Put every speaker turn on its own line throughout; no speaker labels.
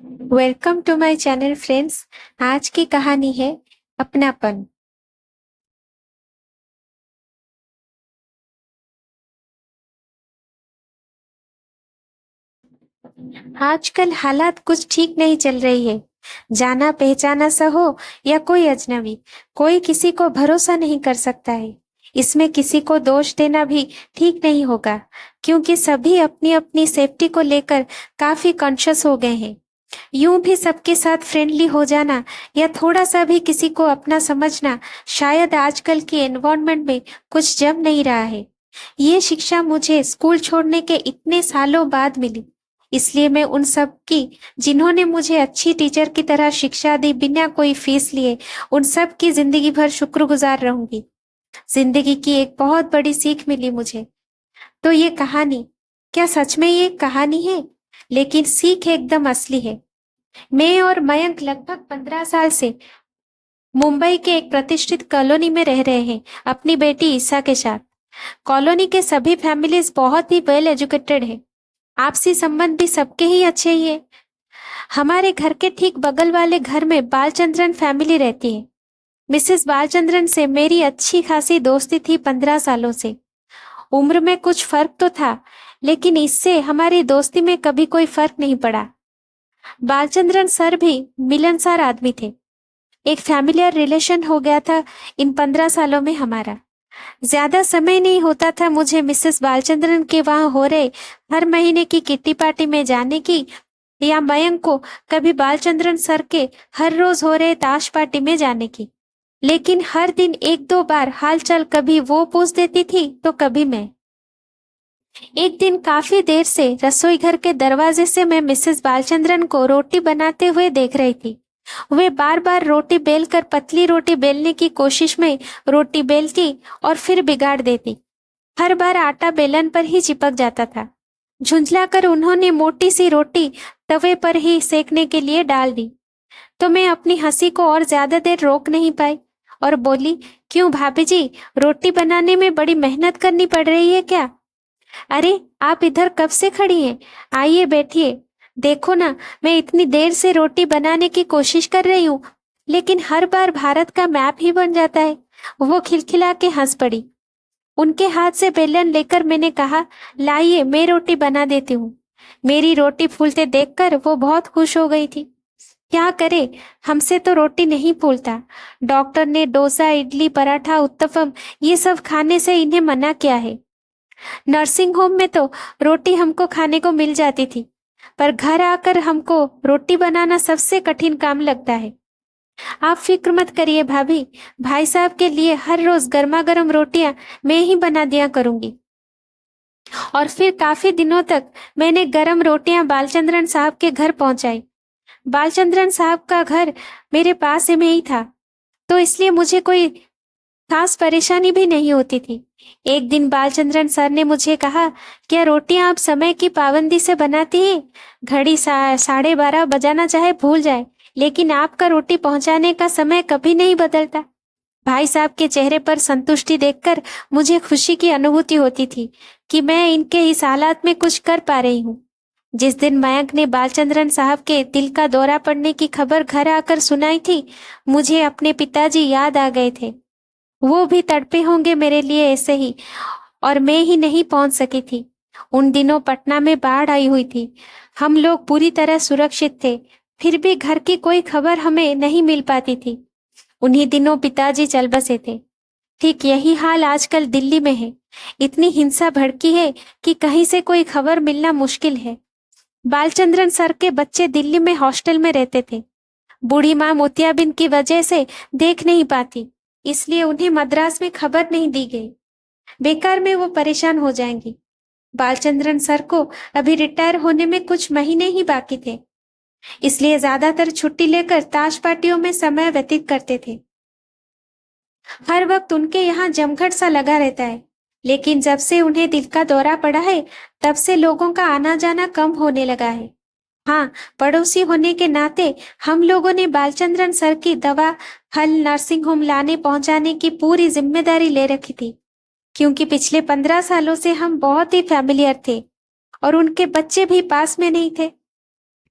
Welcome to my channel friends. आज की कहानी है अपनापन। आजकल हालात कुछ ठीक नहीं चल रही है। जाना पहचाना सा हो या कोई अजनबी, कोई किसी को भरोसा नहीं कर सकता है। इसमें किसी को दोष देना भी ठीक नहीं होगा, क्योंकि सभी अपनी अपनी सेफ्टी को लेकर काफी कॉन्शियस हो गए हैं। यूं भी सबके साथ फ्रेंडली हो जाना या थोड़ा सा भी किसी को अपना समझना शायद आजकल के एनवायरनमेंट में कुछ जम नहीं रहा है। ये शिक्षा मुझे स्कूल छोड़ने के इतने सालों बाद मिली, इसलिए मैं उन सब की जिन्होंने मुझे अच्छी टीचर की तरह शिक्षा दी बिना कोई फीस लिए, उन सब की जिंदगी भर शुक्रगुजार रहूंगी। जिंदगी की एक बहुत बड़ी सीख मिली मुझे। तो ये कहानी क्या सच में ये एक कहानी है? लेकिन सीख एकदम असली है। मैं और मयंक लगभग 15 साल से मुंबई के एक प्रतिष्ठित कॉलोनी में रह रहे हैं, अपनी बेटी ईसा के साथ। कॉलोनी के सभी फैमिलीज बहुत ही वेल एजुकेटेड है। आपसी संबंध भी सबके ही अच्छे ही है। हमारे घर के ठीक बगल वाले घर में बालचंद्रन फैमिली रहती है। मिसेस बालचंद्रन से मेरी अच्छी खासी दोस्ती थी 15 सालों से। उम्र में कुछ फर्क तो था, लेकिन इससे हमारी दोस्ती में कभी कोई फर्क नहीं पड़ा। बालचंद्रन सर भी मिलनसार आदमी थे। एक फैमिलियर रिलेशन हो गया था इन 15 सालों में हमारा। ज्यादा समय नहीं होता था मुझे मिसेस बालचंद्रन के वहां हो रहे हर महीने की किट्टी पार्टी में जाने की, या मयंक को कभी बालचंद्रन सर के हर रोज हो रहे ताश पार्टी में जाने की। लेकिन हर दिन एक दो बार हालचाल कभी वो पूछ देती थी तो कभी मैं। एक दिन काफी देर से रसोई घर के दरवाजे से मैं मिसेस बालचंद्रन को रोटी बनाते हुए देख रही थी। वे बार बार रोटी बेलकर पतली रोटी बेलने की कोशिश में रोटी बेलती और फिर बिगाड़ देती। हर बार आटा बेलन पर ही चिपक जाता था। झुंझलाकर उन्होंने मोटी सी रोटी तवे पर ही सेकने के लिए डाल दी। तो मैं अपनी हंसी को और ज्यादा देर रोक नहीं पाई और बोली, क्यों भाभी जी, रोटी बनाने में बड़ी मेहनत करनी पड़ रही है क्या? अरे आप इधर कब से खड़ी हैं? आइए बैठिए। देखो ना, मैं इतनी देर से रोटी बनाने की कोशिश कर रही हूँ, लेकिन हर बार भारत का मैप ही बन जाता है। वो खिलखिला के हंस पड़ी। उनके हाथ से बेलन लेकर मैंने कहा, लाइए मैं रोटी बना देती हूँ। मेरी रोटी फूलते देखकर वो बहुत खुश हो गई थी। क्या करे, हमसे तो रोटी नहीं फूलता। डॉक्टर ने डोसा, इडली, पराठा, उत्तपम ये सब खाने से इन्हें मना किया है। नर्सिंग होम में तो रोटी हमको खाने को मिल जाती थी, पर घर आकर हमको रोटी बनाना सबसे कठिन काम लगता है। आप फिक्र मत करिए भाभी, भाई साहब के लिए हर रोज गर्मा गर्म रोटियां मैं ही बना दिया करूंगी। और फिर काफी दिनों तक मैंने गरम रोटियां बालचंद्रन साहब के घर पहुंचाई। बालचंद्रन साहब का घर मेरे पास में ही था, तो इसलिए मुझे कोई खास परेशानी भी नहीं होती थी। एक दिन बालचंद्रन सर ने मुझे कहा, क्या रोटियां आप समय की पाबंदी से बनाती हैं? घड़ी 12:30 बजाना चाहे भूल जाए, लेकिन आपका रोटी पहुंचाने का समय कभी नहीं बदलता। भाई साहब के चेहरे पर संतुष्टि देखकर मुझे खुशी की अनुभूति होती थी कि मैं इनके इस हालात में कुछ कर पा रही हूँ। जिस दिन मयंक ने बालचंद्रन साहब के दिल का दौरा पड़ने की खबर घर आकर सुनाई थी, मुझे अपने पिताजी याद आ गए थे। वो भी तड़पे होंगे मेरे लिए ऐसे ही, और मैं ही नहीं पहुंच सकी थी। उन दिनों पटना में बाढ़ आई हुई थी। हम लोग पूरी तरह सुरक्षित थे, फिर भी घर की कोई खबर हमें नहीं मिल पाती थी। उन्हीं दिनों पिताजी चल बसे थे। ठीक यही हाल आजकल दिल्ली में है। इतनी हिंसा भड़की है कि कहीं से कोई खबर मिलना मुश्किल है। बालचंद्रन सर के बच्चे दिल्ली में हॉस्टल में रहते थे। बूढ़ी माँ मोतियाबिंद की वजह से देख नहीं पाती, इसलिए उन्हें मद्रास में खबर नहीं दी गई। बेकार में वो परेशान हो जाएंगी। बालचंद्रन सर को अभी रिटायर होने में कुछ महीने ही बाकी थे, इसलिए ज्यादातर छुट्टी लेकर ताश पार्टियों में समय व्यतीत करते थे। हर वक्त उनके यहाँ जमघट सा लगा रहता है, लेकिन जब से उन्हें दिल का दौरा पड़ा है, तब से लोगों का आना जाना कम होने लगा है। हाँ, पड़ोसी होने के नाते हम लोगों ने बालचंद्रन सर की दवा, फल नर्सिंग होम लाने पहुंचाने की पूरी जिम्मेदारी ले रखी थी, क्योंकि पिछले 15 सालों से हम बहुत ही फैमिलियर थे और उनके बच्चे भी पास में नहीं थे।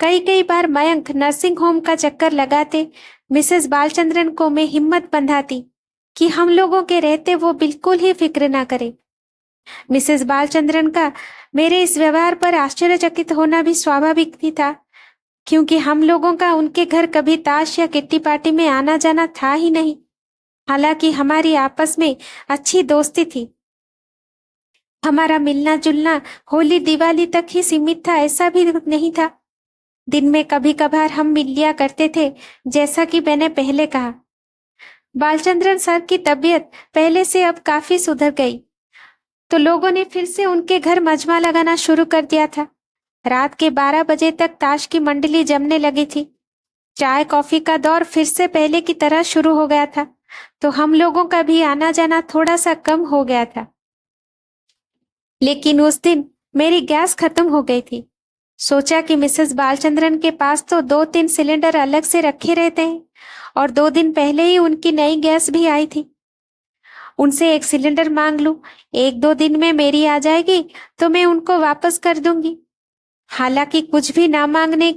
कई कई बार मयंक नर्सिंग होम का चक्कर लगाते मिसेस बालचंद्रन को मैं हिम्मत बंधाती कि हम लोगों के रहते वो बिल्कुल ही फिक्र ना करे। मिसेस बालचंद्रन का मेरे इस व्यवहार पर आश्चर्यचकित होना भी स्वाभाविक ही था, क्योंकि हम लोगों का उनके घर कभी ताश या किट्टी पार्टी में आना जाना था ही नहीं। हालांकि हमारी आपस में अच्छी दोस्ती थी। हमारा मिलना जुलना होली दिवाली तक ही सीमित था ऐसा भी नहीं था। दिन में कभी कभार हम मिल लिया करते थे, जैसा कि मैंने पहले कहा। बालचंद्रन सर की तबीयत पहले से अब काफी सुधर गई, तो लोगों ने फिर से उनके घर मजमा लगाना शुरू कर दिया था। रात के 12 बजे तक ताश की मंडली जमने लगी थी। चाय कॉफी का दौर फिर से पहले की तरह शुरू हो गया था, तो हम लोगों का भी आना जाना थोड़ा सा कम हो गया था। लेकिन उस दिन मेरी गैस खत्म हो गई थी। सोचा कि मिसेस बालचंद्रन के पास तो 2-3 सिलेंडर अलग से रखे रहते हैं, और 2 दिन पहले ही उनकी नई गैस भी आई थी। उनसे 1 सिलेंडर मांग लूं, 1-2 दिन में मेरी आ जाएगी तो मैं उनको वापस कर दूंगी। हालांकि कुछ भी ना मांगने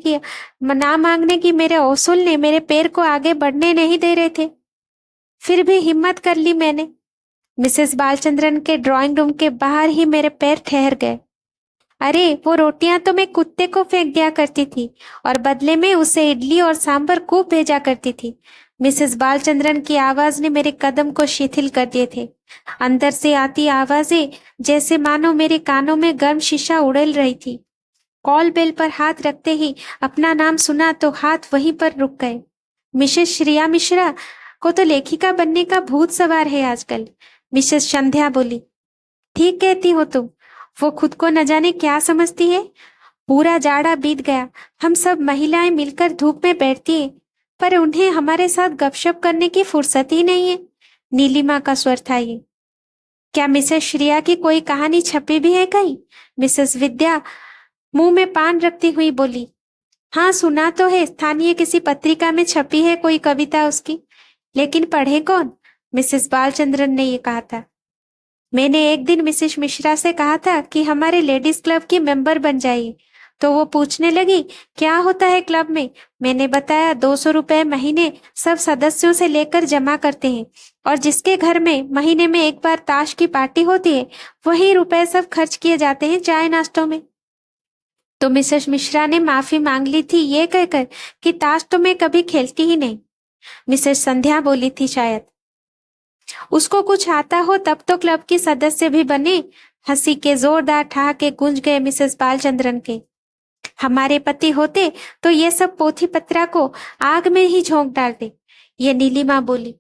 की मेरे उसूल ने मेरे पैर को आगे बढ़ने नहीं दे रहे थे। फिर भी हिम्मत कर ली मैंने। मिसेस बालचंद्रन के ड्राइंग रूम के बाहर ही मेरे पैर ठहर गए। अरे वो रोटियां तो मैं कुत्ते को फेंक दिया करती थी, और बदले में उसे इडली और सांभर खूब भेजा करती थी। मिसेस बालचंद्रन की आवाज ने मेरे कदम को शिथिल कर दिए थे। अंदर से आती आवाजें जैसे मानो मेरे कानों में गर्म शीशा उड़ेल रही थी। कॉल बेल पर हाथ रखते ही अपना नाम सुना तो हाथ वहीं पर रुक गए। मिसेस श्रेया मिश्रा को तो लेखिका बनने का भूत सवार है आजकल, मिसेस संध्या बोली। ठीक कहती हो तुम, वो खुद को न जाने क्या समझती है। पूरा जाड़ा बीत गया, हम सब महिलाएं मिलकर धूप में बैठती हैं, पर उन्हें हमारे साथ गपशप करने की फुर्सत ही नहीं है। नीलिमा का स्वर था ये। क्या मिसेस श्रेया की कोई कहानी छपी भी है कहीं? मिसेस विद्या मुंह में पान रखती हुई बोली। हाँ, सुना तो है, स्थानीय किसी पत्रिका में छपी है कोई कविता उसकी, लेकिन पढ़े कौन? मिसेस बालचंद्रन ने ये कहा था। मैंने एक दिन मिसेस मिश्रा से कहा था कि हमारे लेडीज क्लब की मेंबर बन जाइए, तो वो पूछने लगी क्या होता है क्लब में। मैंने बताया 200 रुपए महीने सब सदस्यों से लेकर जमा करते हैं, और जिसके घर में महीने में एक बार ताश की पार्टी होती है वही रुपए सब खर्च किए जाते हैं चाय नाश्तों में। तो मिसेस मिश्रा ने माफी मांग ली थी ये कहकर कि ताश तो मैं कभी खेलती ही नहीं। मिसेस संध्या बोली थी शायद। उसको कुछ आता हो तब तो क्लब की सदस्य भी बने। हंसी के जोरदार ठहाके गूंज गए मिसेस बालचंद्रन के। हमारे पति होते तो ये सब पोथी पत्रा को आग में ही झोंक डालते, ये नीलिमा बोली।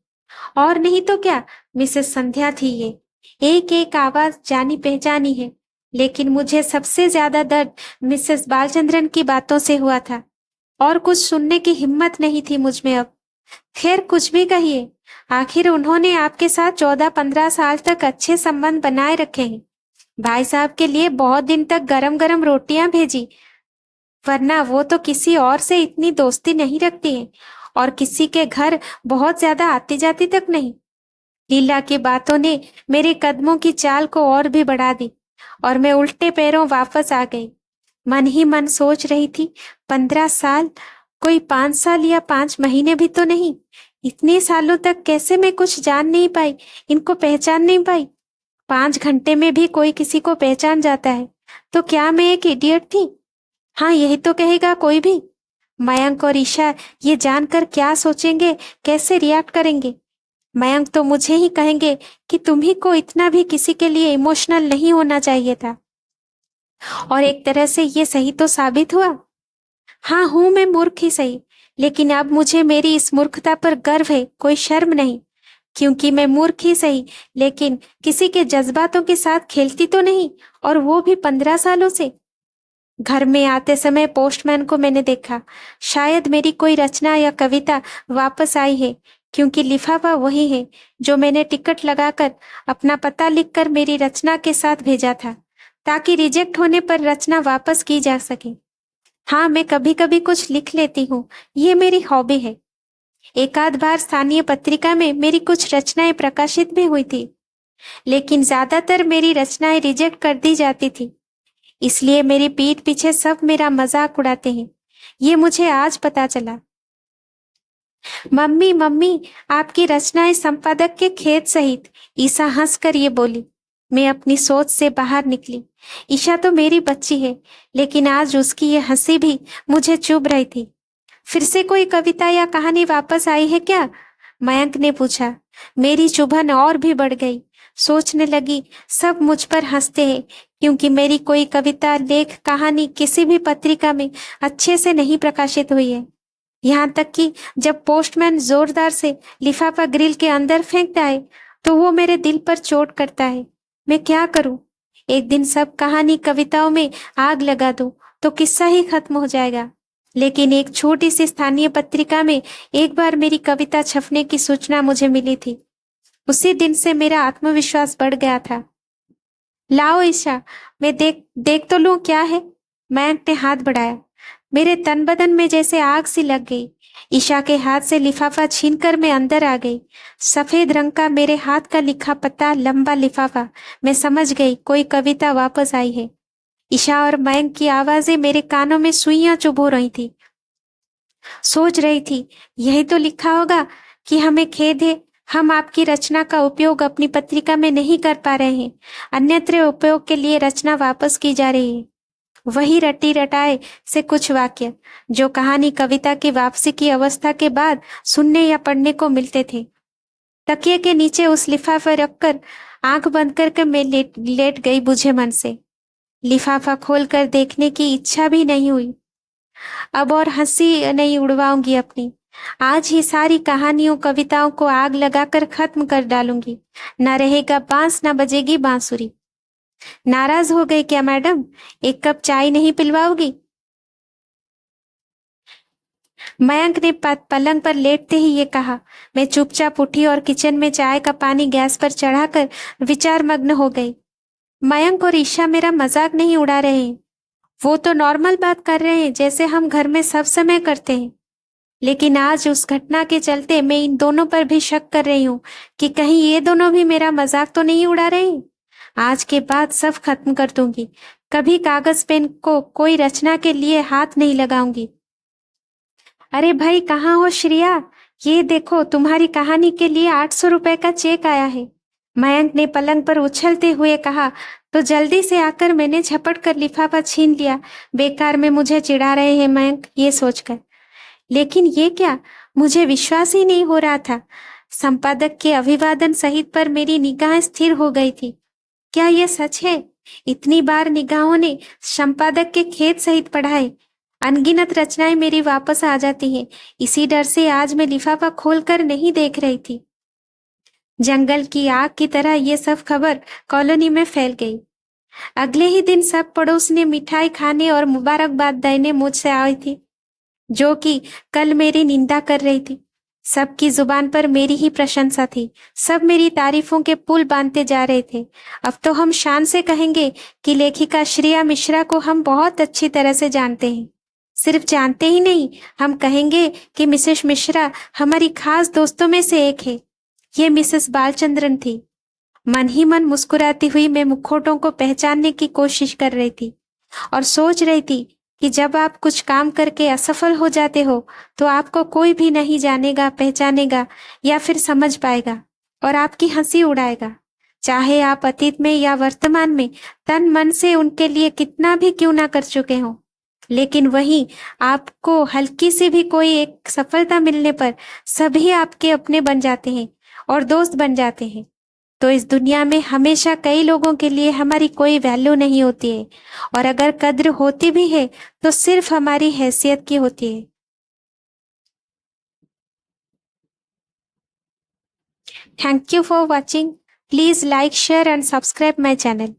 और नहीं तो क्या, मिसेस संध्या थी ये। एक एक आवाज जानी पहचानी है, लेकिन मुझे सबसे ज्यादा दर्द मिसेस बालचंद्रन की बातों से हुआ था, और कुछ सुनने की हिम्मत नहीं थी मुझ में अब। खैर कुछ भी कहिए, आखिर उन्होंने आपके साथ 14-15 साल तक अच्छे संबंध बनाए रखे हैं। भाई साहब के लिए बहुत दिन तक गरम गरम रोटियां भेजी, वरना वो तो किसी और से इतनी दोस्ती नहीं रखती है, और किसी के घर बहुत ज्यादा आती जाती तक नहीं। लीला की बातों ने मेरे कदमों की चाल को और भी बढ़ा दी, और मैं उल्टे पैरों वापस आ गई। मन ही मन सोच रही थी, 15 साल, कोई 5 साल या 5 महीने भी तो नहीं। इतने सालों तक कैसे मैं कुछ जान नहीं पाई, इनको पहचान नहीं पाई। 5 घंटे में भी कोई किसी को पहचान जाता है, तो क्या मैं एक इडियट थी? हाँ, यही तो कहेगा कोई भी। मयंक और ईशा ये जानकर क्या सोचेंगे, कैसे रिएक्ट करेंगे? मयंक तो मुझे ही कहेंगे कि तुम्ही को इतना भी किसी के लिए इमोशनल नहीं होना चाहिए था। और एक तरह से ये सही तो साबित हुआ। हाँ, हूं मैं मूर्ख ही सही, लेकिन अब मुझे मेरी इस मूर्खता पर गर्व है, कोई शर्म नहीं। क्योंकि मैं मूर्ख ही सही, लेकिन किसी के जज्बातों के साथ खेलती तो नहीं, और वो भी 15 सालों से। घर में आते समय पोस्टमैन को मैंने देखा। शायद मेरी कोई रचना या कविता वापस आई है, क्योंकि लिफाफा वही है जो मैंने टिकट लगाकर अपना पता लिखकर मेरी रचना के साथ भेजा था, ताकि रिजेक्ट होने पर रचना वापस की जा सके। हाँ, मैं कभी कभी कुछ लिख लेती हूँ, ये मेरी हॉबी है। एक आध बार स्थानीय पत्रिका में मेरी कुछ रचनाएं प्रकाशित भी हुई थी, लेकिन ज्यादातर मेरी रचनाएं रिजेक्ट कर दी जाती थी। इसलिए मेरी पीठ पीछे सब मेरा मजाक उड़ाते हैं ये मुझे आज पता चला। मम्मी मम्मी, आपकी रचनाएं संपादक के खेत सहित। ईशा हंसकर ये बोली। मैं अपनी सोच से बाहर निकली। ईशा तो मेरी बच्ची है, लेकिन आज उसकी ये हंसी भी मुझे चुभ रही थी। फिर से कोई कविता या कहानी वापस आई है क्या? मयंक ने पूछा। मेरी चुभन और भी बढ़ गई। सोचने लगी, सब मुझ पर हंसते हैं क्योंकि मेरी कोई कविता, लेख, कहानी किसी भी पत्रिका में अच्छे से नहीं प्रकाशित हुई है। यहाँ तक कि जब पोस्टमैन जोरदार से लिफाफा ग्रिल के अंदर फेंकता है तो वो मेरे दिल पर चोट करता है। मैं क्या करूं? एक दिन सब कहानी कविताओं में आग लगा दूं तो किस्सा ही खत्म हो जाएगा। लेकिन एक छोटी सी स्थानीय पत्रिका में एक बार मेरी कविता छपने की सूचना मुझे मिली थी। उसी दिन से मेरा आत्मविश्वास बढ़ गया था। लाओ ईशा, मैं देख देख तो लूं क्या है। मयंक ने हाथ बढ़ाया। मेरे तन बदन में जैसे आग सी लग गई। ईशा के हाथ से लिफाफा छीनकर मैं अंदर आ गई। सफेद रंग का मेरे हाथ का लिखा पता, लंबा लिफाफा। मैं समझ गई कोई कविता वापस आई है। ईशा और मयंक की आवाजें मेरे कानों में सुइयां चुभ हो रही थी। सोच रही थी, यही तो लिखा होगा कि हमें खेद है, हम आपकी रचना का उपयोग अपनी पत्रिका में नहीं कर पा रहे हैं। अन्यत्र उपयोग के लिए रचना वापस की जा रही है। वही रटी रटाए से कुछ वाक्य जो कहानी कविता की वापसी की अवस्था के बाद सुनने या पढ़ने को मिलते थे। तकिए के नीचे उस लिफाफा रखकर आंख बंद करके मैं लेट गई बुझे मन से। लिफाफा खोलकर देखने की इच्छा भी नहीं हुई। अब और हंसी नहीं उड़वाऊंगी अपनी। आज ही सारी कहानियों कविताओं को आग लगाकर खत्म कर डालूंगी। न रहेगा बांस, न बजेगी बांसुरी। नाराज हो गए क्या मैडम? एक कप चाय नहीं पिलवाओगी? मयंक ने पलंग पर लेटते ही ये कहा। मैं चुपचाप उठी और किचन में चाय का पानी गैस पर चढ़ाकर विचार मग्न हो गई। मयंक और ईशा मेरा मजाक नहीं उड़ा रहे हैं। वो तो नॉर्मल बात कर रहे हैं जैसे हम घर में सब समय करते हैं। लेकिन आज उस घटना के चलते मैं इन दोनों पर भी शक कर रही हूँ कि कहीं ये दोनों भी मेरा मजाक तो नहीं उड़ा रहे हैं। आज के बाद सब खत्म कर दूंगी। कभी कागज पेन को कोई रचना के लिए हाथ नहीं लगाऊंगी। अरे भाई, कहाँ हो श्रेया? ये देखो, तुम्हारी कहानी के लिए 800 रुपए का चेक आया है। मयंक ने पलंग पर उछलते हुए कहा तो जल्दी से आकर मैंने झपट कर लिफाफा छीन लिया। बेकार में मुझे चिढ़ा रहे हैं मयंक, ये सोचकर। लेकिन ये क्या? मुझे विश्वास ही नहीं हो रहा था। संपादक के अभिवादन सहित पर मेरी निगाह स्थिर हो गई थी। क्या यह सच है? इतनी बार निगाहों ने संपादक के खेत सहित पढ़ाए। अनगिनत रचनाएं मेरी वापस आ जाती हैं। इसी डर से आज मैं लिफाफा खोलकर नहीं देख रही थी। जंगल की आग की तरह ये सब खबर कॉलोनी में फैल गई। अगले ही दिन सब पड़ोस ने मिठाई खाने और मुबारकबाद देने मुझसे आई थी, जो कि कल मेरी निंदा कर रही थी। सबकी जुबान पर मेरी ही प्रशंसा थी। सब मेरी तारीफों के पुल बांधते जा रहे थे। अब तो हम शान से कहेंगे कि लेखिका श्रेया मिश्रा को हम बहुत अच्छी तरह से जानते हैं। सिर्फ जानते ही नहीं, हम कहेंगे कि मिसेस मिश्रा हमारी खास दोस्तों में से एक है। ये मिसेस बालचंद्रन थी। मन ही मन मुस्कुराती हुई मैं मुखौटों को पहचानने की कोशिश कर रही थी और सोच रही थी कि जब आप कुछ काम करके असफल हो जाते हो तो आपको कोई भी नहीं जानेगा, पहचानेगा या फिर समझ पाएगा और आपकी हंसी उड़ाएगा। चाहे आप अतीत में या वर्तमान में तन मन से उनके लिए कितना भी क्यों ना कर चुके हो, लेकिन वहीं आपको हल्की सी भी कोई एक सफलता मिलने पर सभी आपके अपने बन जाते हैं और दोस्त बन जाते हैं। तो इस दुनिया में हमेशा कई लोगों के लिए हमारी कोई वैल्यू नहीं होती है, और अगर कद्र होती भी है तो सिर्फ हमारी हैसियत की होती है। Thank you for watching. Please like, share and subscribe my channel.